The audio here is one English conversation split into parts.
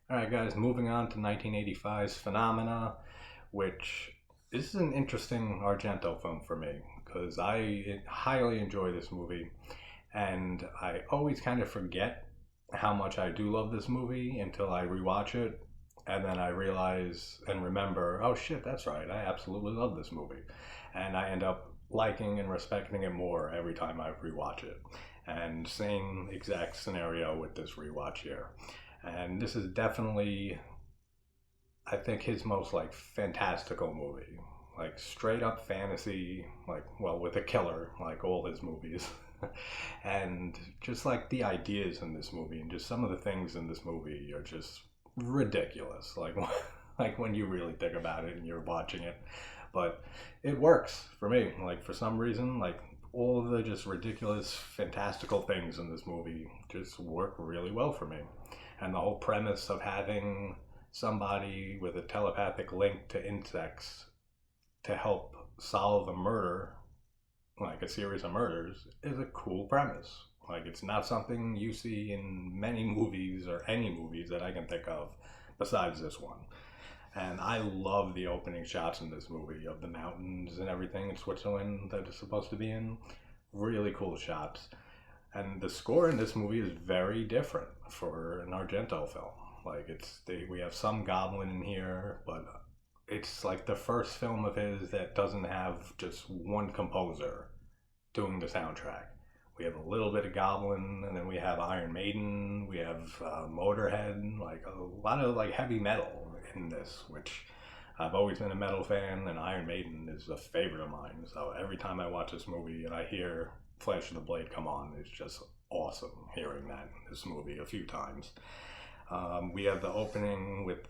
All right, guys, moving on to 1985's Phenomena, which this is an interesting Argento film for me because I highly enjoy this movie, and I always kind of forget how much I do love this movie until I rewatch it, and then I realize and remember, oh shit, that's right, I absolutely love this movie, and I end up liking and respecting it more every time I rewatch it. And same exact scenario with this rewatch here. And this is definitely, I think, his most like fantastical movie. Like straight up fantasy, like, well, with a killer, like all his movies. And just like the ideas in this movie and just some of the things in this movie are just ridiculous. Like, like when you really think about it and you're watching it. But it works for me. Like, for some reason, like, all of the just ridiculous, fantastical things in this movie just work really well for me. And the whole premise of having somebody with a telepathic link to insects to help solve a murder, like a series of murders, is a cool premise. Like, it's not something you see in many movies or any movies that I can think of besides this one. And I love the opening shots in this movie of the mountains and everything in Switzerland that it's supposed to be in. Really cool shots. And the score in this movie is very different for an Argento film. Like we have some goblin in here, but it's like the first film of his that doesn't have just one composer doing the soundtrack. We have a little bit of Goblin, and then we have Iron Maiden, we have Motorhead, like a lot of like heavy metal in this, which I've always been a metal fan, and Iron Maiden is a favorite of mine. So every time I watch this movie and I hear Flash of the Blade come on, it's just awesome hearing that in this movie a few times. We have the opening with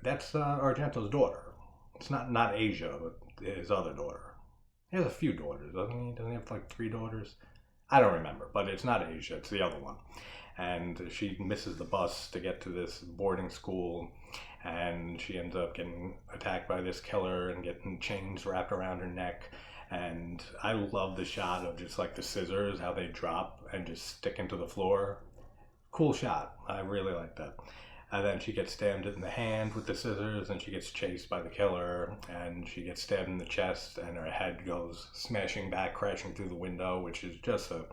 that's Argento's daughter. It's not Asia, but his other daughter. He has a few daughters, doesn't he? Doesn't he have like three daughters? I don't remember, but it's not Asia, it's the other one. And she misses the bus to get to this boarding school, and she ends up getting attacked by this killer and getting chains wrapped around her neck. And I love the shot of just like the scissors, how they drop and just stick into the floor. Cool shot. I really like that. And then she gets stabbed in the hand with the scissors, and she gets chased by the killer, and she gets stabbed in the chest, and her head goes smashing back, crashing through the window, which is just a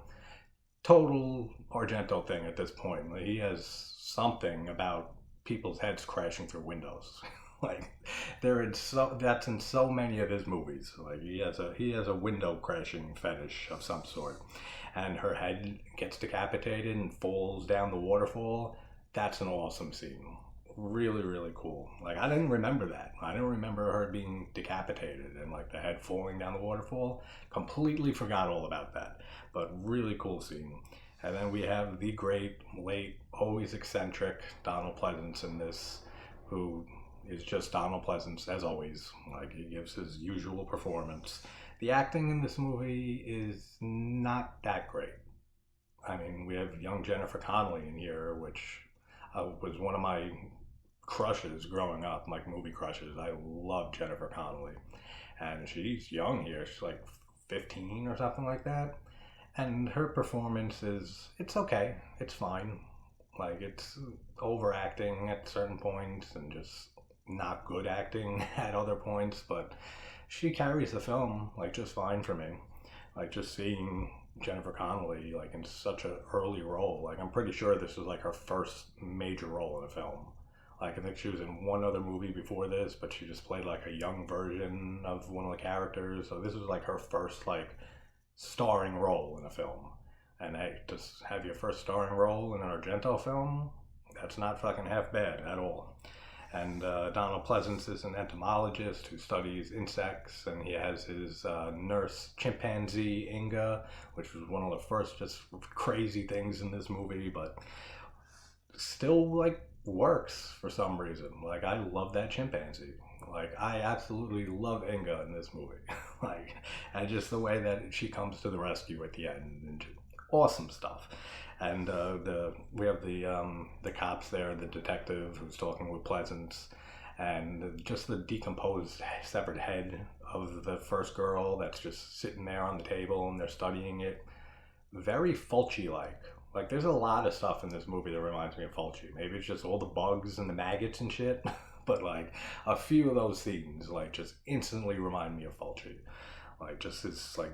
total Argento thing at this point. Like, he has something about people's heads crashing through windows. Like, that's in so many of his movies. Like, he has a window crashing fetish of some sort, and her head gets decapitated and falls down the waterfall. That's an awesome scene. Really, really cool. Like, I didn't remember that. I didn't remember her being decapitated and like the head falling down the waterfall. Completely forgot all about that. But really cool scene. And then we have the great, late, always eccentric Donald Pleasance in this, who is just Donald Pleasance as always. Like, he gives his usual performance. The acting in this movie is not that great. I mean, we have young Jennifer Connelly in here, which was one of my crushes growing up, like movie crushes. I love Jennifer Connelly, and she's young here. She's like 15 or something like that, and her performance it's okay. It's fine. Like, it's overacting at certain points and just not good acting at other points, but she carries the film like just fine for me. Like, just seeing Jennifer Connelly like in such an early role. Like, I'm pretty sure this was like her first major role in a film. Like, I think she was in one other movie before this, but she just played like a young version of one of the characters. So this was like her first like starring role in a film. And hey, just have your first starring role in an Argento film, that's not fucking half bad at all. And Donald Pleasance is an entomologist who studies insects, and he has his nurse chimpanzee Inga, which was one of the first just crazy things in this movie, but still like works for some reason. Like, I love that chimpanzee. Like, I absolutely love Inga in this movie. Like, and just the way that she comes to the rescue at the end, and just awesome stuff. And we have the cops there, the detective who's talking with Pleasance, and just the decomposed severed head of the first girl that's just sitting there on the table, and they're studying it. Very Fulci like. Like, there's a lot of stuff in this movie that reminds me of Fulci. Maybe it's just all the bugs and the maggots and shit, but like a few of those scenes, like, just instantly remind me of Fulci. Like, just his like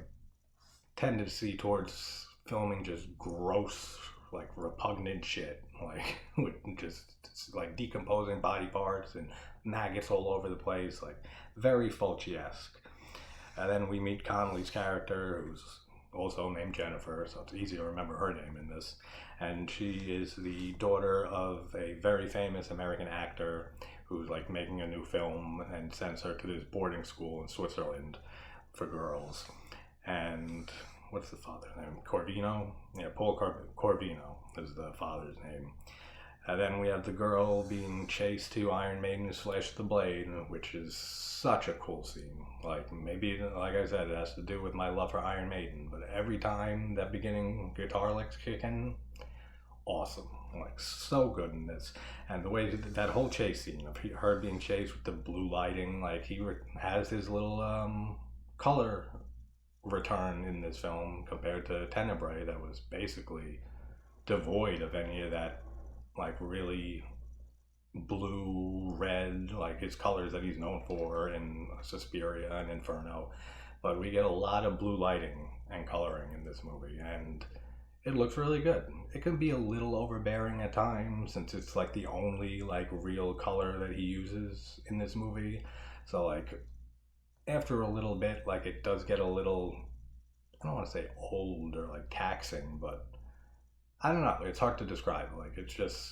tendency towards filming just gross, like repugnant shit, like with just like decomposing body parts and maggots all over the place, like very Fulci-esque. And then we meet Connolly's character, who's also named Jennifer, so it's easy to remember her name in this. And she is the daughter of a very famous American actor who's like making a new film and sends her to this boarding school in Switzerland for girls. And what's the father's name? Corvino? Yeah, Paul Corvino is the father's name. And then we have the girl being chased to Iron Maiden's Flash of the Blade, which is such a cool scene. Like, maybe, like I said, it has to do with my love for Iron Maiden, but every time that beginning guitar licks kick in, awesome. Like, so good in this. And the way that whole chase scene of her being chased with the blue lighting, like, he has his little color return in this film compared to Tenebrae, that was basically devoid of any of that, like, really blue, red, like his colors that he's known for in Suspiria and Inferno. But we get a lot of blue lighting and coloring in this movie, and it looks really good. It can be a little overbearing at times, since it's like the only like real color that he uses in this movie. So like after a little bit, like it does get a little, I don't want to say old or like taxing, but I don't know. It's hard to describe. Like, it's just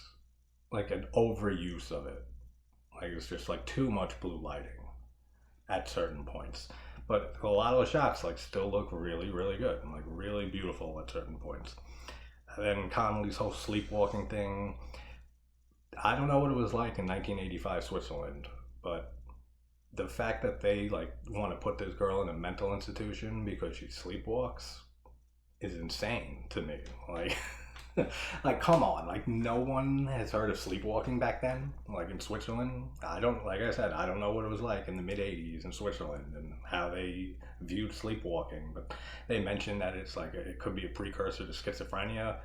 like an overuse of it. Like, it's just like too much blue lighting at certain points. But a lot of the shots like still look really, really good and like really beautiful at certain points. And then Connolly's whole sleepwalking thing. I don't know what it was like in 1985 Switzerland, but the fact that they like want to put this girl in a mental institution because she sleepwalks is insane to me. Like, like, come on, like, no one has heard of sleepwalking back then, like in Switzerland. I don't, like I said, I don't know what it was like in the mid 80s in Switzerland and how they viewed sleepwalking, but they mentioned that it's like it could be a precursor to schizophrenia.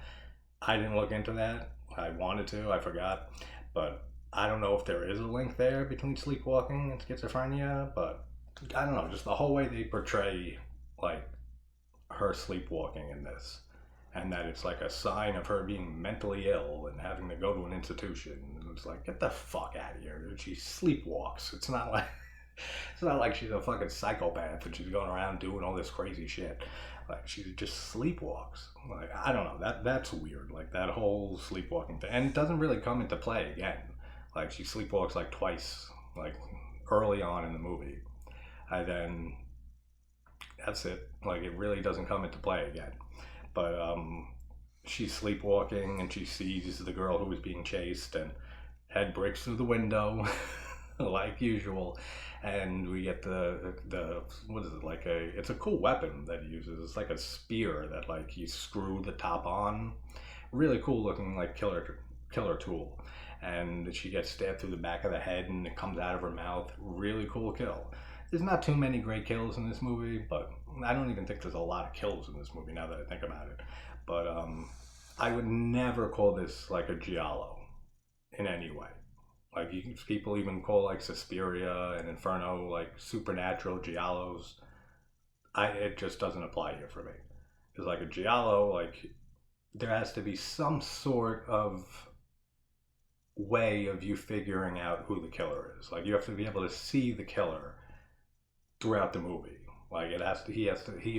I didn't look into that. I wanted to, I forgot, but I don't know if there is a link there between sleepwalking and schizophrenia. But I don't know, just the whole way they portray like her sleepwalking in this, and that it's like a sign of her being mentally ill and having to go to an institution. And it's like, get the fuck out of here, dude. She sleepwalks. It's not like she's a fucking psychopath and she's going around doing all this crazy shit. Like, she just sleepwalks. Like, I don't know. That's weird. Like, that whole sleepwalking thing, and it doesn't really come into play again. Like, she sleepwalks like twice, like early on in the movie, and then that's it. Like, it really doesn't come into play again. But she's sleepwalking and she sees the girl who is being chased, and head breaks through the window like usual. And we get the what is it, like it's a cool weapon that he uses. It's like a spear that like you screw the top on. Really cool looking, like killer tool. And she gets stabbed through the back of the head and it comes out of her mouth. Really cool kill. There's not too many great kills in this movie, but I don't even think there's a lot of kills in this movie now that I think about it. But I would never call this like a giallo in any way. Like, people even call like Suspiria and Inferno like supernatural giallos. It just doesn't apply here for me. Because like a giallo, like there has to be some sort of way of you figuring out who the killer is. Like, you have to be able to see the killer throughout the movie. Like, he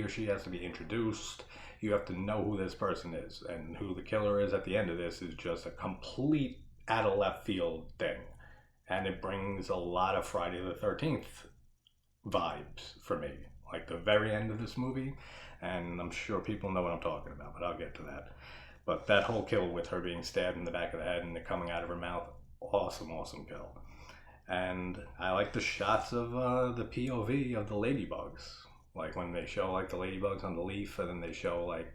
or she has to be introduced. You have to know who this person is, and who the killer is at the end of this is just a complete out of left field thing. And it brings a lot of Friday the 13th vibes for me. Like the very end of this movie, and I'm sure people know what I'm talking about, but I'll get to that. But that whole kill with her being stabbed in the back of the head and it coming out of her mouth, awesome kill. And I like the shots of the POV of the ladybugs. Like when they show like the ladybugs on the leaf, and then they show like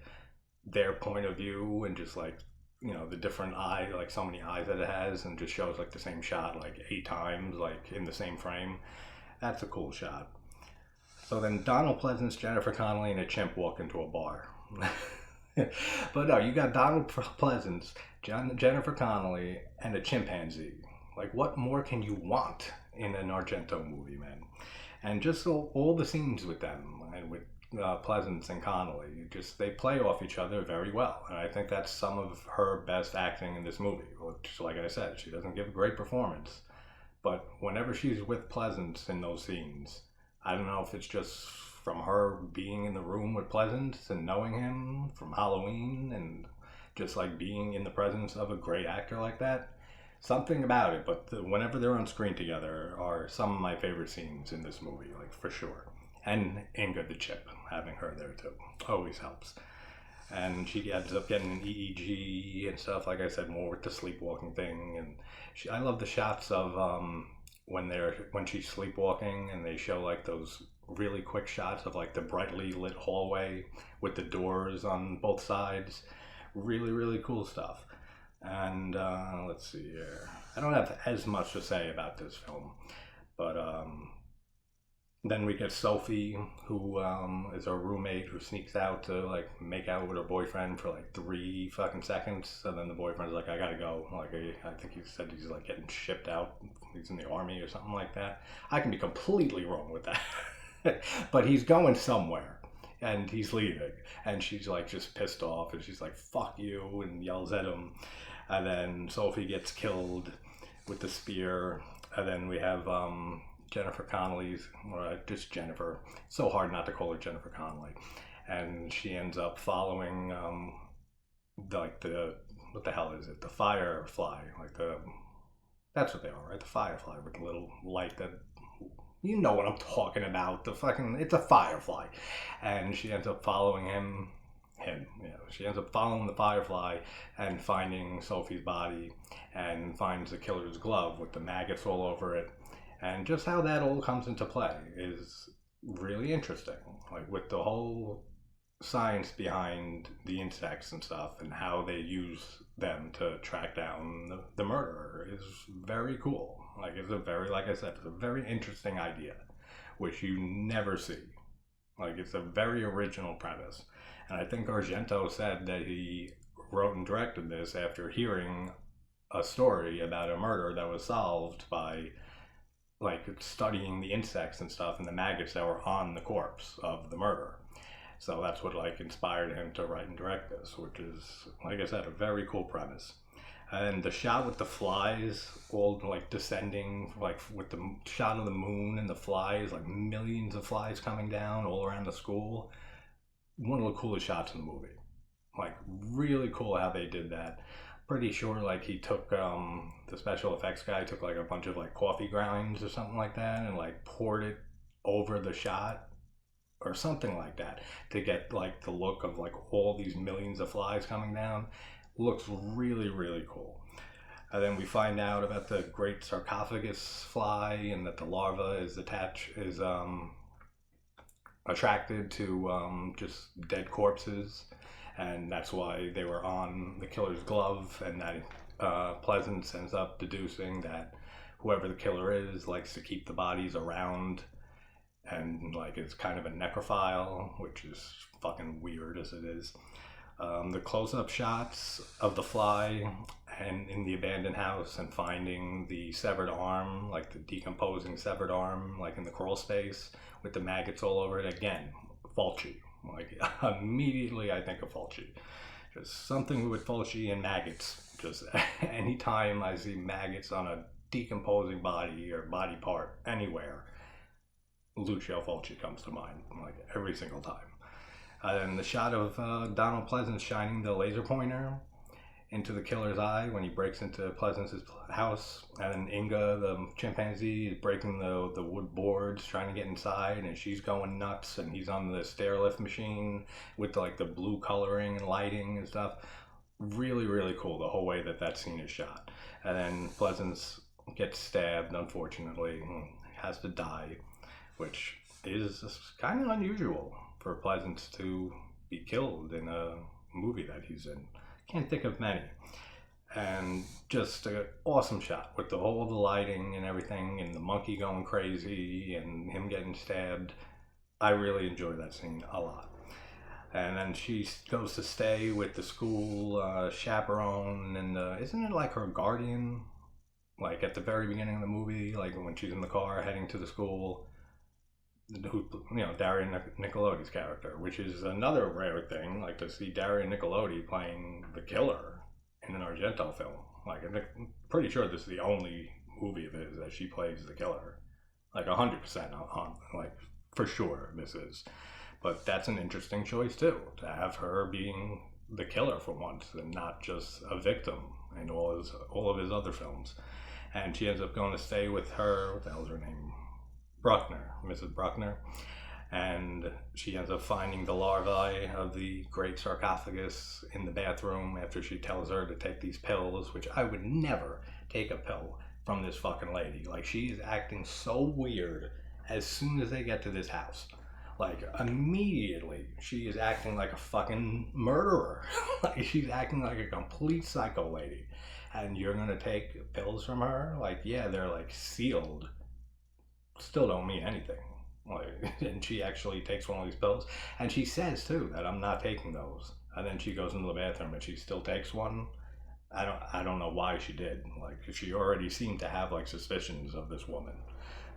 their point of view, and just like, you know, the different eye, like so many eyes that it has, and just shows like the same shot like 8 times, like in the same frame. That's a cool shot. So then Donald Pleasence, Jennifer Connelly, and a chimp walk into a bar. But no, you got Donald Pleasance, Jennifer Connelly, and a chimpanzee. Like, what more can you want in an Argento movie, man? And just all the scenes with them and with Pleasance and Connolly, just they play off each other very well, and I think that's some of her best acting in this movie. Which, like I said, she doesn't give a great performance, but whenever she's with Pleasance in those scenes, I don't know if it's just from her being in the room with Pleasance and knowing him from Halloween and just like being in the presence of a great actor like that. Something about it, but whenever they're on screen together are some of my favorite scenes in this movie, like for sure. And Inga the Chip, having her there too, always helps. And she ends up getting an EEG and stuff. Like I said, more with the sleepwalking thing. And I love the shots of when she's sleepwalking, and they show like those really quick shots of like the brightly lit hallway with the doors on both sides. Really, really cool stuff. And let's see here. I don't have as much to say about this film, but then we get Sophie, who is our roommate, who sneaks out to like make out with her boyfriend for like 3 fucking seconds, and then the boyfriend's like, "I gotta go." Like I think he said he's like getting shipped out. He's in the army or something like that. I can be completely wrong with that, but he's going somewhere. And he's leaving, and she's like just pissed off, and she's like, "Fuck you," and yells at him. And then Sophie gets killed with the spear, and then we have Jennifer Connelly's, or just Jennifer. It's so hard not to call her Jennifer Connelly, and she ends up following the what the hell is it? The firefly, that's what they are, right? The firefly with the little light that. You know what I'm talking about. It's a firefly. And she ends up following she ends up following the firefly and finding Sophie's body and finds the killer's glove with the maggots all over it. And just how that all comes into play is really interesting. Like with the whole science behind the insects and stuff and how they use them to track down the murderer is very cool. Like like I said, it's a very interesting idea, which you never see. Like it's a very original premise. And I think Argento said that he wrote and directed this after hearing a story about a murder that was solved by like studying the insects and stuff and the maggots that were on the corpse of the murderer. So that's what like inspired him to write and direct this, which is, like I said, a very cool premise. And the shot with the flies all like descending, like with the shot of the moon and the flies, like millions of flies coming down all around the school. One of the coolest shots in the movie. Like really cool how they did that. Pretty sure like he took the special effects guy took like a bunch of like coffee grinds or something like that and like poured it over the shot or something like that to get like the look of like all these millions of flies coming down. Looks really, really cool. And then we find out about the great sarcophagus fly and that the larva is attracted to just dead corpses, and that's why they were on the killer's glove, and that Pleasance ends up deducing that whoever the killer is likes to keep the bodies around and like it's kind of a necrophile, which is fucking weird as it is. The close-up shots of the fly and in the abandoned house and finding the severed arm, like the decomposing severed arm, like in the crawl space with the maggots all over it. Again, Fulci. Like immediately I think of Fulci. Just something with Fulci and maggots. Just anytime I see maggots on a decomposing body or body part anywhere, Lucio Fulci comes to mind, like every single time. And the shot of Donald Pleasance shining the laser pointer into the killer's eye when he breaks into Pleasance's house, and then Inga, the chimpanzee, is breaking the wood boards, trying to get inside, and she's going nuts, and he's on the stair lift machine with like the blue coloring and lighting and stuff. Really, really cool the whole way that scene is shot. And then Pleasance gets stabbed, unfortunately, and has to die, which is kind of unusual for Pleasance to be killed in a movie that he's in. Can't think of many. And just an awesome shot with all the lighting and everything, and the monkey going crazy and him getting stabbed. I really enjoy that scene a lot. And then she goes to stay with the school chaperone, and isn't it like her guardian? Like at the very beginning of the movie, like when she's in the car heading to the school, who, Daria Nicolodi's character, which is another rare thing, like to see Daria Nicolodi playing the killer in an Argento film. Like I'm pretty sure this is the only movie of his that she plays the killer, like 100% on, like for sure this is. But that's an interesting choice too, to have her being the killer for once and not just a victim in all of his other films. And she ends up going to stay with her. What the hell's her name? Bruckner, Mrs. Bruckner. And she ends up finding the larvae of the great sarcophagus in the bathroom after she tells her to take these pills, which I would never take a pill from this fucking lady. Like, she is acting so weird as soon as they get to this house. Like, immediately, she is acting like a fucking murderer. Like, she's acting like a complete psycho lady. And you're gonna take pills from her? Like, yeah, they're like sealed. Still don't mean anything. Like, and she actually takes one of these pills. And she says, too, that I'm not taking those. And then she goes into the bathroom and she still takes one. I don't know why she did. Like, she already seemed to have, like, suspicions of this woman.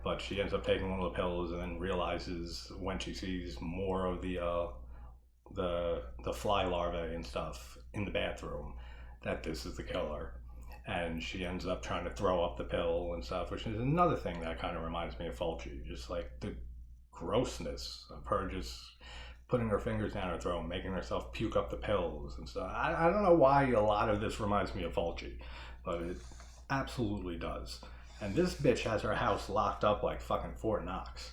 But she ends up taking one of the pills and then realizes when she sees more of the fly larvae and stuff in the bathroom that this is the killer. And she ends up trying to throw up the pill and stuff, which is another thing that kind of reminds me of Fulci. Just like the grossness of her just putting her fingers down her throat, making herself puke up the pills and stuff. I don't know why a lot of this reminds me of Fulci, but it absolutely does. And this bitch has her house locked up like fucking Fort Knox.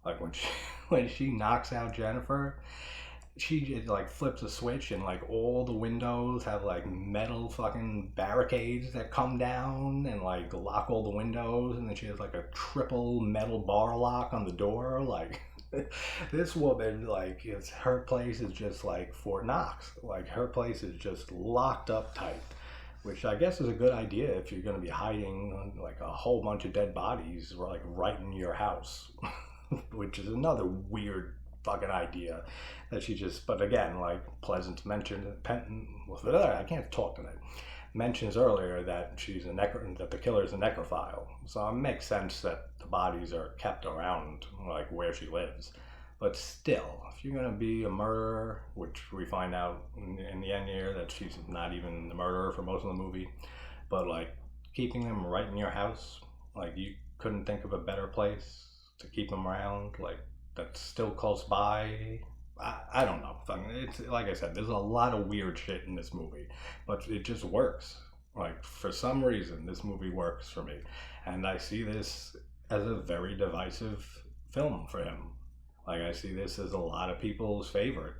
Like when she knocks out Jennifer, she just like flips a switch and like all the windows have like metal fucking barricades that come down and like lock all the windows, and then she has like a triple metal bar lock on the door. Like this woman, like her place is just like Fort Knox. Like her place is just locked up tight. Which I guess is a good idea if you're going to be hiding like a whole bunch of dead bodies like right in your house. Which is another weird fucking idea that she just, but again, like Pleasance mentioned, I can't talk tonight, mentions earlier that that the killer is a necrophile. So it makes sense that the bodies are kept around like where she lives. But still, if you're going to be a murderer, which we find out in the end here that she's not even the murderer for most of the movie, but like keeping them right in your house, like you couldn't think of a better place to keep them around, like that's still close by. I don't know. It's like I said, there's a lot of weird shit in this movie, but it just works. Like for some reason, this movie works for me, and I see this as a very divisive film for him. Like I see this as a lot of people's favorite,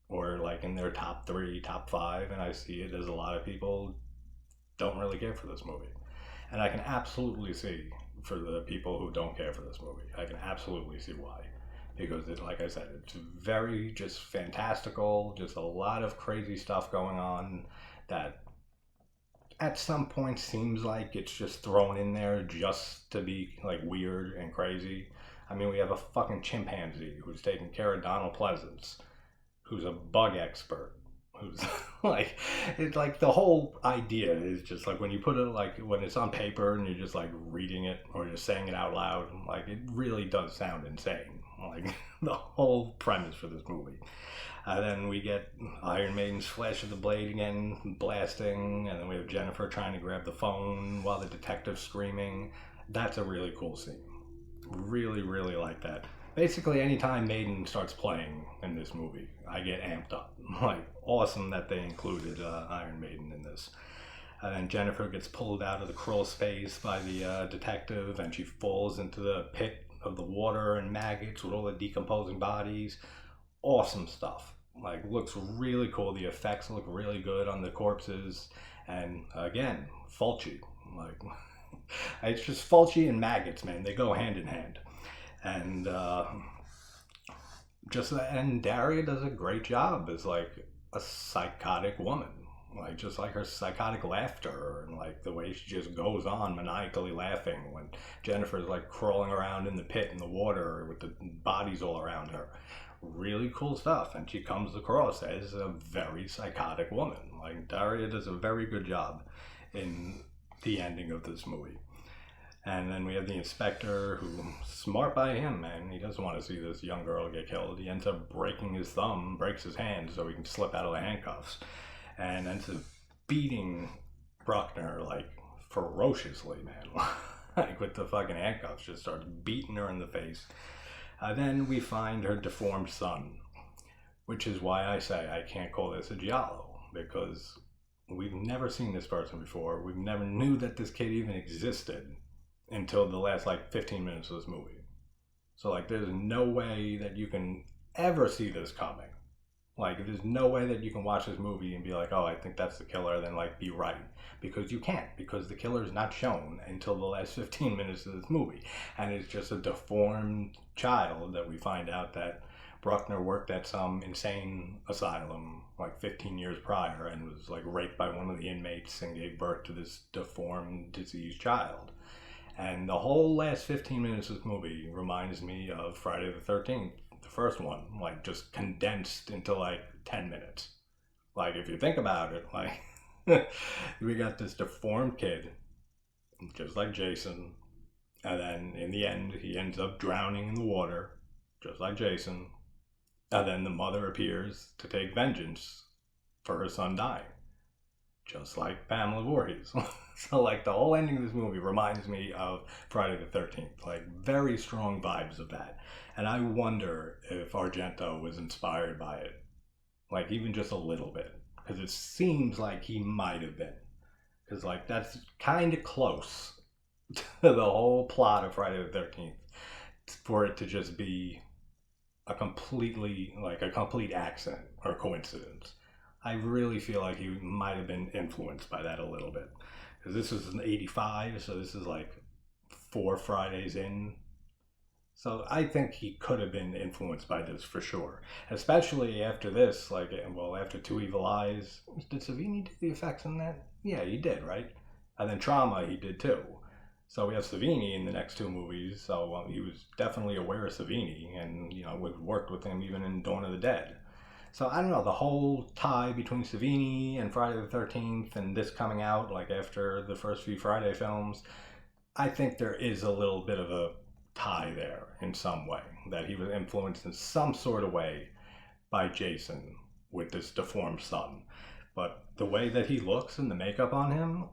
or like in their top 3, top 5, and I see it as a lot of people don't really care for this movie. And I can absolutely see for the people who don't care for this movie. I can absolutely see why. Because like I said, it's very just fantastical, just a lot of crazy stuff going on that at some point seems like it's just thrown in there just to be like weird and crazy. I mean, we have a fucking chimpanzee who's taking care of Donald Pleasance, who's a bug expert, who's like, it's like the whole idea is just like when you put it like when it's on paper and you're just like reading it or just saying it out loud, like it really does sound insane. Like the whole premise for this movie. Then we get Iron Maiden's Flash of the Blade again blasting, and then we have Jennifer trying to grab the phone while the detective's screaming. That's a really cool scene. Really, really like that. Basically, anytime Maiden starts playing in this movie, I get amped up. Like, awesome that they included Iron Maiden in this. And then Jennifer gets pulled out of the crawl space by the detective, and she falls into the pit of the water and maggots with all the decomposing bodies. Awesome stuff. Like, looks really cool. The effects look really good on the corpses. And again, Fulci. Like, it's just Fulci and maggots, man. They go hand in hand. And and Daria does a great job as like a psychotic woman. Like, just like her psychotic laughter and like the way she just goes on maniacally laughing when Jennifer's like crawling around in the pit in the water with the bodies all around her. Really cool stuff. And she comes across as a very psychotic woman. Like, Daria does a very good job in the ending of this movie. And then we have the inspector who, smart by him, man. He doesn't want to see this young girl get killed. He ends up breaking his thumb, breaks his hand so he can slip out of the handcuffs. And ends up beating Bruckner, like, ferociously, man. Like, with the fucking handcuffs, just starts beating her in the face. Then we find her deformed son, which is why I say I can't call this a giallo, because we've never seen this person before. We've never knew that this kid even existed until the last like 15 minutes of this movie. So like there's no way that you can ever see this coming. Like there's no way that you can watch this movie and be like, oh, I think that's the killer, then like be right. Because you can't, because the killer is not shown until the last 15 minutes of this movie. And it's just a deformed child that we find out that Bruckner worked at some insane asylum like 15 years prior and was like raped by one of the inmates and gave birth to this deformed, diseased child. And the whole last 15 minutes of this movie reminds me of Friday the 13th, the first one, like just condensed into like 10 minutes. Like if you think about it, like we got this deformed kid, just like Jason, and then in the end he ends up drowning in the water, just like Jason, and then the mother appears to take vengeance for her son dying, just like Pamela Voorhees. So like the whole ending of this movie reminds me of Friday the 13th, like very strong vibes of that. And I wonder if Argento was inspired by it, like even just a little bit, because it seems like he might have been, because like that's kind of close to the whole plot of Friday the 13th for it to just be a complete accident or coincidence. I really feel like he might have been influenced by that a little bit. Because this was in 85, so this is like 4 Fridays in. So I think he could have been influenced by this for sure. Especially after this, like, well, after Two Evil Eyes. Did Savini do the effects in that? Yeah, he did, right? And then Trauma, he did too. So we have Savini in the next 2 movies, so he was definitely aware of Savini, and, you know, worked with him even in Dawn of the Dead. So I don't know, the whole tie between Savini and Friday the 13th and this coming out like after the first few Friday films, I think there is a little bit of a tie there in some way, that he was influenced in some sort of way by Jason with this deformed son. But the way that he looks and the makeup on him,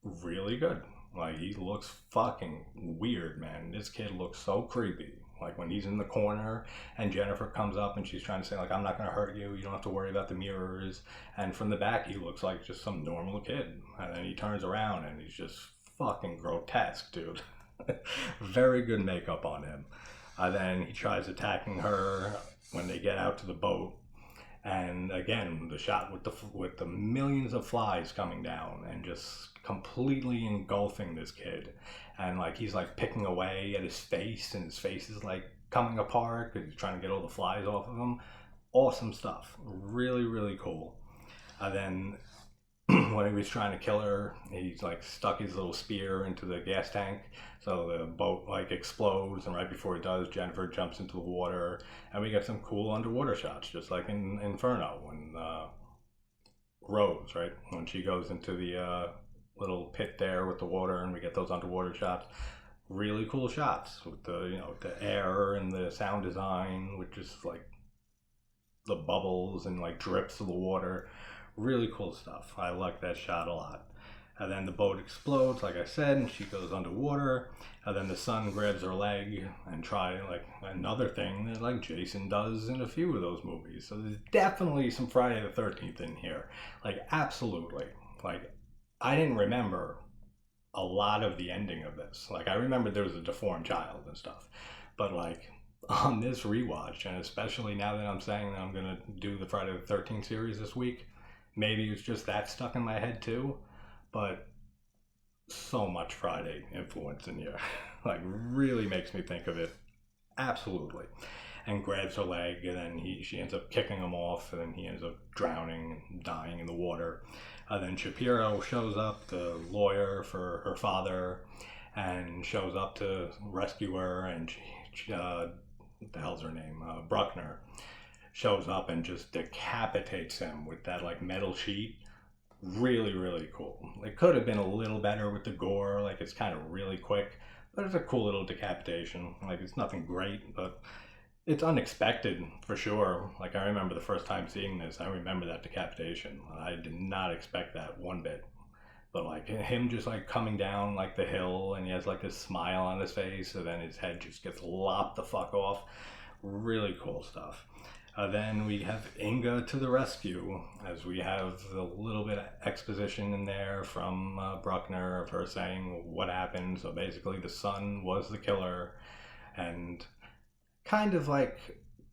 really good. Like, he looks fucking weird, man. This kid looks so creepy. Like, when he's in the corner and Jennifer comes up and she's trying to say, like, I'm not going to hurt you. You don't have to worry about the mirrors. And from the back, he looks like just some normal kid. And then he turns around and he's just fucking grotesque, dude. Very good makeup on him. Then he tries attacking her when they get out to the boat. And again, the shot with the millions of flies coming down and just completely engulfing this kid, and like he's like picking away at his face, and his face is like coming apart because he's trying to get all the flies off of him. Awesome stuff. Really, really cool. And then when he was trying to kill her, he's like stuck his little spear into the gas tank, so the boat like explodes, and right before it does, Jennifer jumps into the water, and we get some cool underwater shots, just like in Inferno when Rose, right, when she goes into the little pit there with the water, and we get those underwater shots. Really cool shots with the the air and the sound design, which is like the bubbles and like drips of the water. Really cool stuff. I like that shot a lot. And then the boat explodes, like I said, and she goes underwater. And then the son grabs her leg and try like another thing that like Jason does in a few of those movies. So there's definitely some Friday the 13th in here. Like absolutely. Like I didn't remember a lot of the ending of this. Like I remember there was a deformed child and stuff. But like on this rewatch, and especially now that I'm saying that I'm gonna do the Friday the 13th series this week, maybe it's just that stuck in my head too, but so much Friday influence in here. Like really makes me think of it. Absolutely. and grabs her leg, and then she ends up kicking him off, and then he ends up drowning and dying in the water. Then Shapiro shows up, the lawyer for her father, and shows up to rescue her, and what the hell's her name? Bruckner shows up and just decapitates him with that like metal sheet. Really, really cool. It could have been a little better with the gore, like it's kind of really quick, but it's a cool little decapitation. Like it's nothing great, but it's unexpected for sure. Like I remember the first time seeing this, I remember that decapitation. I did not expect that one bit. But like him just like coming down like the hill, and he has like this smile on his face, and then his head just gets lopped the fuck off. Really cool stuff. Then we have Inga to the rescue, as we have a little bit of exposition in there from Bruckner of her saying what happened. So basically the son was the killer, and kind of like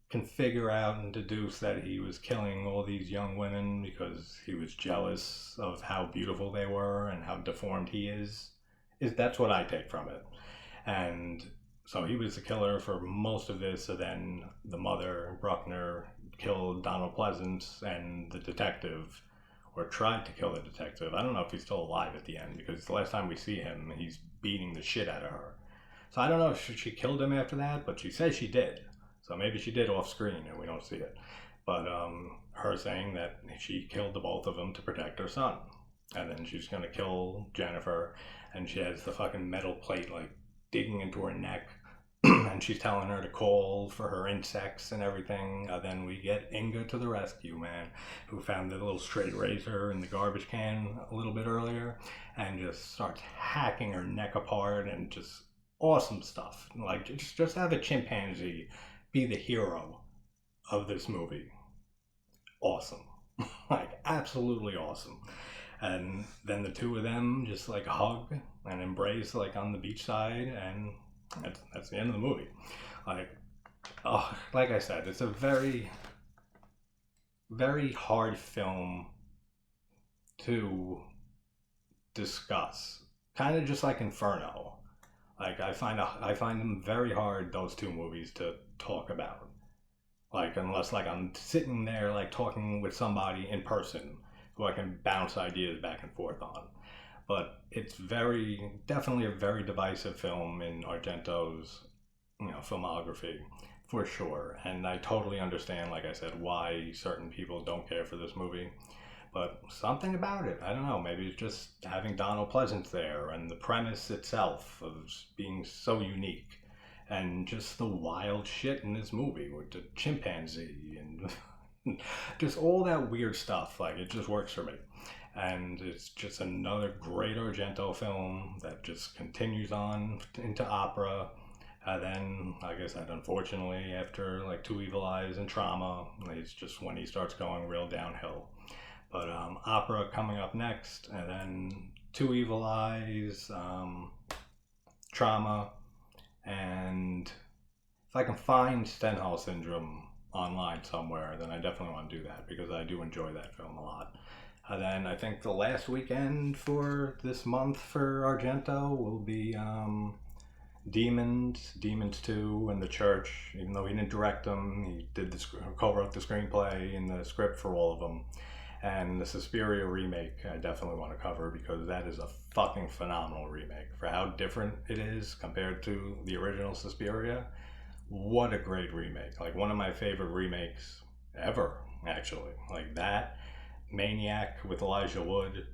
can figure out and deduce that he was killing all these young women because he was jealous of how beautiful they were and how deformed he is. That's what I take from it. And so he was the killer for most of this. So then the mother, Bruckner, killed Donald Pleasance, and the detective, or tried to kill the detective. I don't know if he's still alive at the end, because the last time we see him, he's beating the shit out of her. So I don't know if she killed him after that, but she says she did. So maybe she did off screen and we don't see it. But her saying that she killed the both of them to protect her son. And then she's going to kill Jennifer, and she has the fucking metal plate like digging into her neck. And she's telling her to call for her insects and everything. Then we get Inga to the rescue, man, who found the little straight razor in the garbage can a little bit earlier, and just starts hacking her neck apart, and just awesome stuff. Like just have a chimpanzee be the hero of this movie. Awesome. Like absolutely awesome. And then the two of them just like hug and embrace like on the beach side, and that's the end of the movie. Like I said, it's a very, very hard film to discuss. Kind of just like Inferno. Like I find them very hard, those two movies, to talk about. Like unless like I'm sitting there like talking with somebody in person who I can bounce ideas back and forth on. But it's definitely a very divisive film in Argento's, filmography, for sure. And I totally understand, like I said, why certain people don't care for this movie. But something about it, I don't know, maybe it's just having Donald Pleasance there, and the premise itself of being so unique, and just the wild shit in this movie with the chimpanzee and just all that weird stuff. Like, it just works for me. And it's just another great Argento film that just continues on into opera. And then, like I said, unfortunately, after like Two Evil Eyes and Trauma, it's just when he starts going real downhill. But opera coming up next, and then Two Evil Eyes, Trauma, and if I can find Stenhal Syndrome online somewhere, then I definitely want to do that, because I do enjoy that film a lot. And then I think the last weekend for this month for Argento will be Demons 2, and The Church. Even though he didn't direct them, he did co-wrote the screenplay and the script for all of them. And the Suspiria remake I definitely want to cover, because that is a fucking phenomenal remake. For how different it is compared to the original Suspiria, what a great remake. Like one of my favorite remakes ever, actually. Like that, Maniac with Elijah Wood,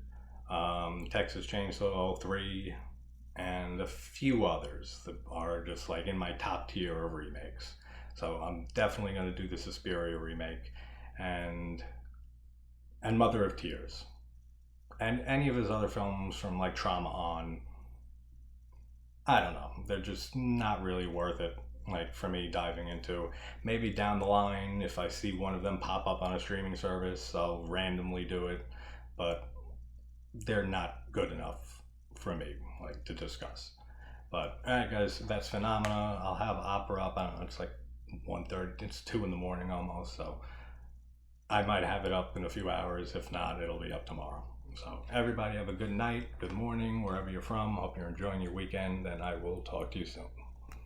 Texas Chainsaw 3, and a few others that are just like in my top tier of remakes. So I'm definitely going to do the Suspiria remake, and Mother of Tears, and any of his other films from like Trauma on. I don't know, they're just not really worth it, like for me diving into. Maybe down the line, if I see one of them pop up on a streaming service, I'll randomly do it, but they're not good enough for me like to discuss. But alright guys, that's Phenomena. I'll have opera up, I don't know, it's like 1:30, it's 2 in the morning almost, so I might have it up in a few hours. If not, it'll be up tomorrow. So everybody have a good night, good morning, wherever you're from. Hope you're enjoying your weekend, and I will talk to you soon.